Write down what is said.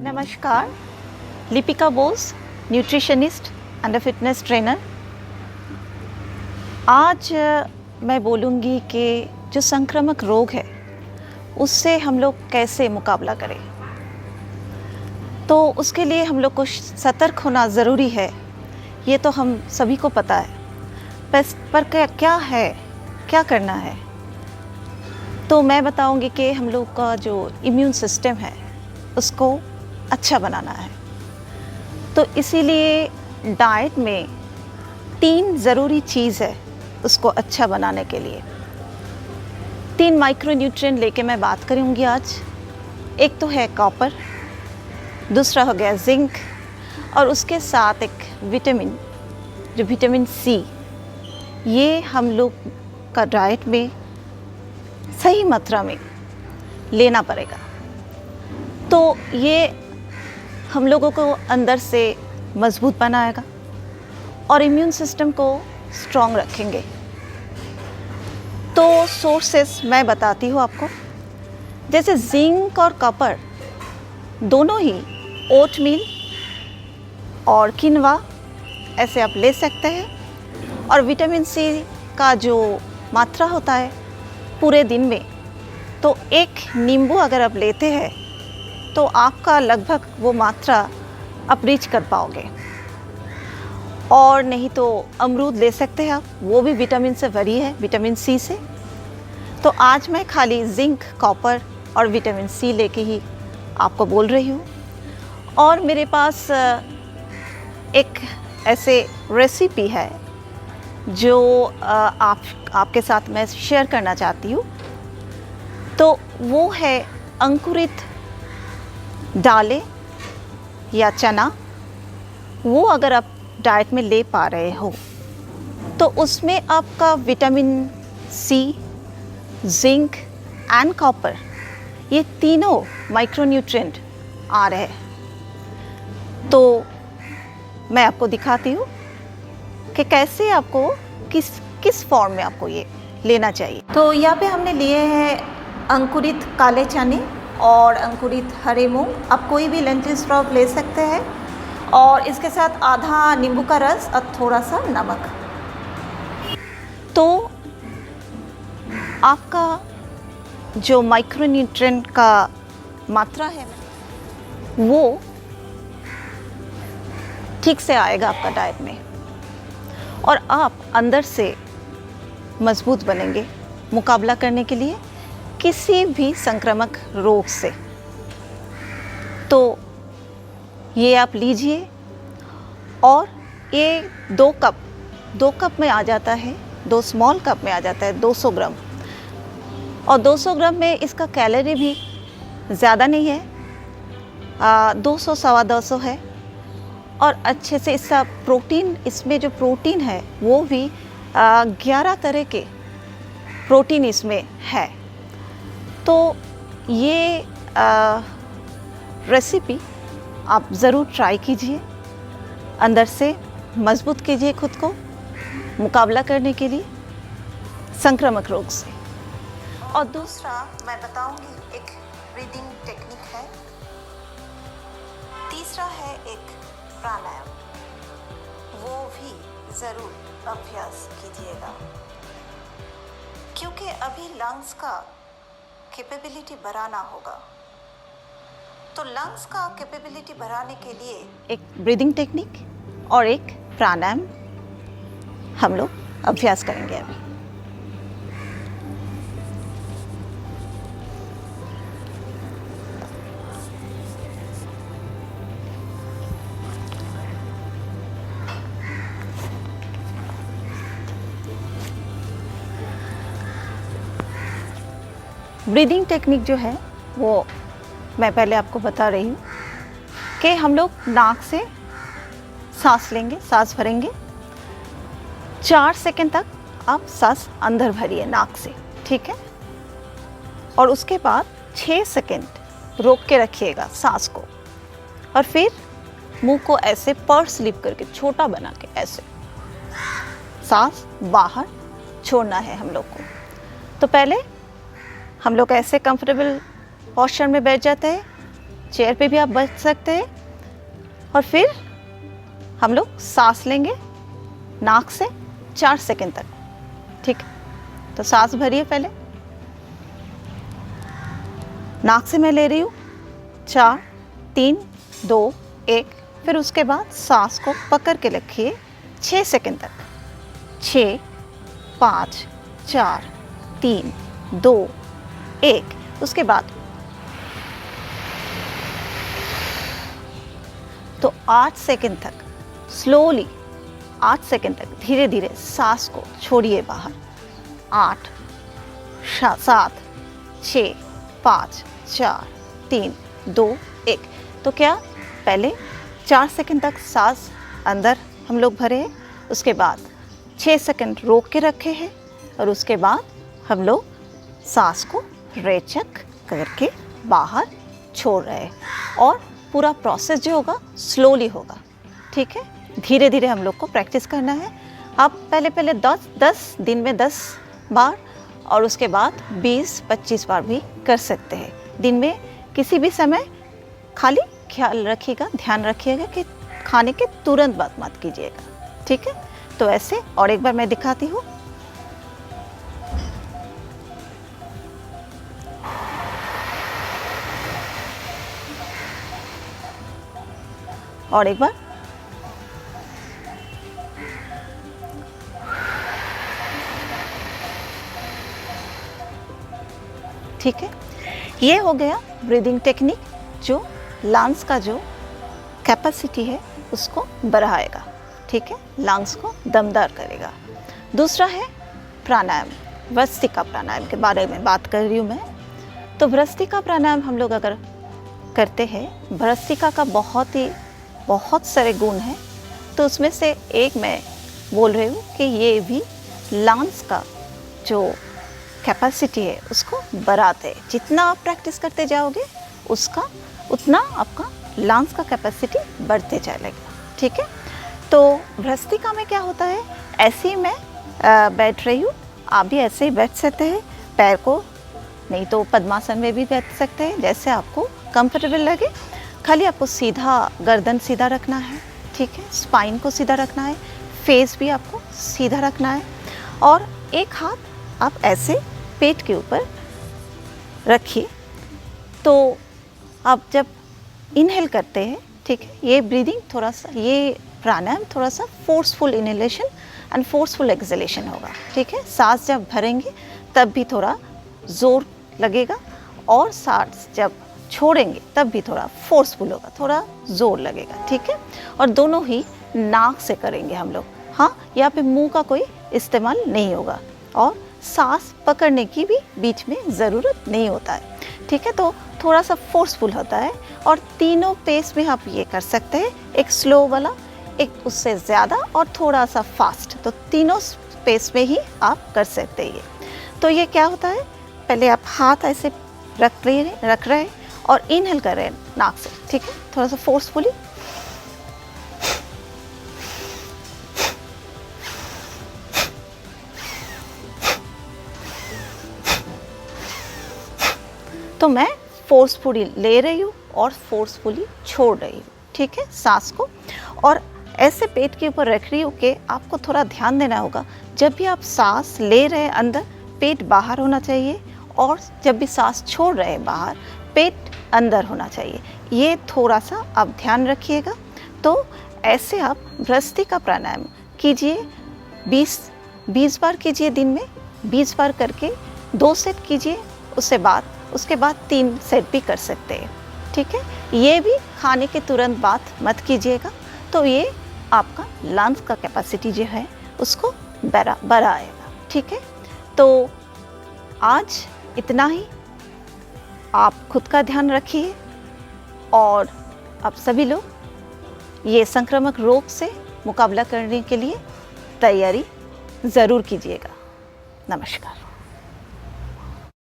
नमस्कार, Lipika Bose, nutritionist and fitness trainer. आज मैं बोलूँगी कि जो संक्रामक रोग है उससे हम लोग कैसे मुकाबला करें। तो उसके लिए हम लोग को सतर्क होना ज़रूरी है, ये तो हम सभी को पता है। पर क्या है, क्या करना है, तो मैं बताऊंगी कि हम लोग का जो इम्यून सिस्टम है उसको अच्छा बनाना है। तो इसीलिए डाइट में 3 ज़रूरी चीज़ है उसको अच्छा बनाने के लिए। 3 माइक्रोन्यूट्रिएंट लेके मैं बात करूंगी आज। एक तो है कॉपर, दूसरा हो गया जिंक, और उसके साथ एक विटामिन, जो विटामिन सी। ये हम लोग का डाइट में सही मात्रा में लेना पड़ेगा। तो ये हम लोगों को अंदर से मजबूत बनाएगा और इम्यून सिस्टम को स्ट्रॉन्ग रखेंगे। तो सोर्सेस मैं बताती हूँ आपको। जैसे जिंक और कॉपर दोनों ही ओटमील और किनवा ऐसे आप ले सकते हैं। और विटामिन सी का जो मात्रा होता है पूरे दिन में, तो एक नींबू अगर आप लेते हैं तो आपका लगभग वो मात्रा आप रीच कर पाओगे। और नहीं तो अमरूद ले सकते हैं आप, वो भी विटामिन से भरी है, विटामिन सी से। तो आज मैं खाली जिंक, कॉपर और विटामिन सी लेके ही आपको बोल रही हूँ। और मेरे पास एक ऐसे रेसिपी है जो आपके साथ मैं शेयर करना चाहती हूँ। तो वो है अंकुरित दालें या चना। वो अगर आप डाइट में ले पा रहे हो तो उसमें आपका vitamin C, zinc and copper, ये तीनों माइक्रोन्यूट्रिएंट आ रहे हैं। तो मैं आपको दिखाती हूँ कि कैसे आपको किस फॉर्म में आपको ये लेना चाहिए। तो यहाँ पे हमने लिए हैं अंकुरित काले चने और अंकुरित हरे मूंग। आप कोई भी लेंटिल स्प्राउट ले सकते हैं। और इसके साथ आधा नींबू का रस और थोड़ा सा नमक। तो आपका जो माइक्रोन्यूट्रिएंट का मात्रा है वो ठीक से आएगा आपका डाइट में, और आप अंदर से मजबूत बनेंगे मुकाबला करने के लिए किसी भी संक्रामक रोग से। तो ये आप लीजिए। और ये 2 कप में आ जाता है, 2 स्मॉल कप में आ जाता है 200 ग्राम। और 200 ग्राम में इसका कैलोरी भी ज़्यादा नहीं है, 200 सवा 200 है। और अच्छे से इसका प्रोटीन, इसमें जो प्रोटीन है वो भी 11 तरह के प्रोटीन इसमें है। तो ये रेसिपी आप ज़रूर ट्राई कीजिए, अंदर से मजबूत कीजिए खुद को मुकाबला करने के लिए संक्रामक रोग से। और दूसरा मैं बताऊंगी एक ब्रीदिंग टेक्निक है। तीसरा है एक प्राणायाम, वो भी ज़रूर अभ्यास कीजिएगा, क्योंकि अभी लंग्स का कैपेबिलिटी बढ़ाना होगा। तो लंग्स का कैपेबिलिटी बढ़ाने के लिए एक ब्रीदिंग टेक्निक और एक प्राणायाम हम लोग अभ्यास करेंगे अभी। ब्रीदिंग टेक्निक जो है वो मैं पहले आपको बता रही हूँ कि हम लोग नाक से सांस लेंगे, सांस भरेंगे। 4 सेकंड तक आप सांस अंदर भरिए नाक से, ठीक है। और उसके बाद 6 सेकंड रोक के रखिएगा सांस को, और फिर मुंह को ऐसे पर्स लिप करके छोटा बना के ऐसे सांस बाहर छोड़ना है हम लोग को। तो पहले हम लोग ऐसे कंफर्टेबल पोस्चर में बैठ जाते हैं, चेयर पे भी आप बैठ सकते हैं। और फिर हम लोग सांस लेंगे नाक से 4 सेकंड तक, ठीक है। तो सांस भरिए पहले, नाक से मैं ले रही हूँ 4, 3, 2, 1। फिर उसके बाद सांस को पकड़ के रखिए 6 सेकंड तक। 6, 5, 4, 3, 2, 1। उसके बाद तो 8 सेकंड तक स्लोली, 8 सेकंड तक धीरे धीरे सांस को छोड़िए बाहर। 8, 7, 6, 5, 4, 3, 2, 1। तो क्या पहले 4 सेकंड तक सांस अंदर हम लोग भरे हैं, उसके बाद 6 सेकंड रोक के रखे हैं, और उसके बाद हम लोग सांस को रेचक करके बाहर छोड़ रहे हैं। और पूरा प्रोसेस जो होगा स्लोली होगा, ठीक है। धीरे धीरे हम लोग को प्रैक्टिस करना है। आप पहले 10 दिन में 10 बार, और उसके बाद 20-25 बार भी कर सकते हैं दिन में किसी भी समय। खाली ख्याल रखिएगा, ध्यान रखिएगा कि खाने के तुरंत बाद मत कीजिएगा, ठीक है। तो ऐसे और एक बार मैं दिखाती हूँ। और एक बार, ठीक है। ये हो गया ब्रीदिंग टेक्निक जो लंग्स का जो कैपेसिटी है उसको बढ़ाएगा, ठीक है, लंग्स को दमदार करेगा। दूसरा है प्राणायाम, भस्त्रिका प्राणायाम के बारे में बात कर रही हूँ मैं। तो भस्त्रिका प्राणायाम हम लोग अगर करते हैं, भस्त्रिका का बहुत सारे गुण हैं। तो उसमें से एक मैं बोल रही हूँ कि ये भी लंग्स का जो कैपेसिटी है उसको बढ़ाते हैं। जितना आप प्रैक्टिस करते जाओगे उतना आपका लंग्स का कैपेसिटी बढ़ते जाएगा, ठीक है। तो भस्त्रिका में क्या होता है, ऐसे ही मैं बैठ रही हूँ, आप भी ऐसे ही बैठ सकते हैं। पैर को नहीं तो पद्मासन में भी बैठ सकते हैं, जैसे आपको कंफर्टेबल लगे। खाली आपको सीधा गर्दन सीधा रखना है, ठीक है, स्पाइन को सीधा रखना है, फेस भी आपको सीधा रखना है। और एक हाथ आप ऐसे पेट के ऊपर रखिए। तो आप जब इनहेल करते हैं, ठीक है, ये ब्रीदिंग थोड़ा सा, ये प्राणायाम थोड़ा सा forceful inhalation and forceful exhalation होगा, ठीक है। सांस जब भरेंगे तब भी थोड़ा जोर लगेगा, और सांस जब छोड़ेंगे तब भी थोड़ा फोर्सफुल होगा, थोड़ा जोर लगेगा, ठीक है। और दोनों ही नाक से करेंगे हम लोग। हाँ, यहाँ पे मुंह का कोई इस्तेमाल नहीं होगा, और सांस पकड़ने की भी बीच में ज़रूरत नहीं होता है, ठीक है। तो थोड़ा सा फोर्सफुल होता है। और तीनों पेस में आप ये कर सकते हैं, एक स्लो वाला, एक उससे ज़्यादा, और थोड़ा सा फास्ट। तो तीनों पेस में ही आप कर सकते हैं। तो ये क्या होता है, पहले आप हाथ ऐसे रख रहे हैं और इनहेल कर रहे हैं नाक से, ठीक है, थोड़ा सा फोर्सफुली। तो मैं फोर्सफुली ले रही हूँ और फोर्सफुली छोड़ रही हूँ, ठीक है, सांस को। और ऐसे पेट के ऊपर रख रही हूँ कि आपको थोड़ा ध्यान देना होगा। जब भी आप सांस ले रहे हैं अंदर, पेट बाहर होना चाहिए, और जब भी सांस छोड़ रहे हैं बाहर, पेट अंदर होना चाहिए। ये थोड़ा सा आप ध्यान रखिएगा। तो ऐसे आप भस्त्रिका प्राणायाम कीजिए, 20 बार कीजिए दिन में, 20 बार करके 2 सेट कीजिए। उसके बाद 3 सेट भी कर सकते हैं, ठीक है। ये भी खाने के तुरंत बाद मत कीजिएगा। तो ये आपका लंग्स का कैपेसिटी जो है उसको बढ़ाएगा, ठीक है। तो आज इतना ही। आप खुद का ध्यान रखिए, और आप सभी लोग ये संक्रामक रोग से मुकाबला करने के लिए तैयारी ज़रूर कीजिएगा। नमस्कार।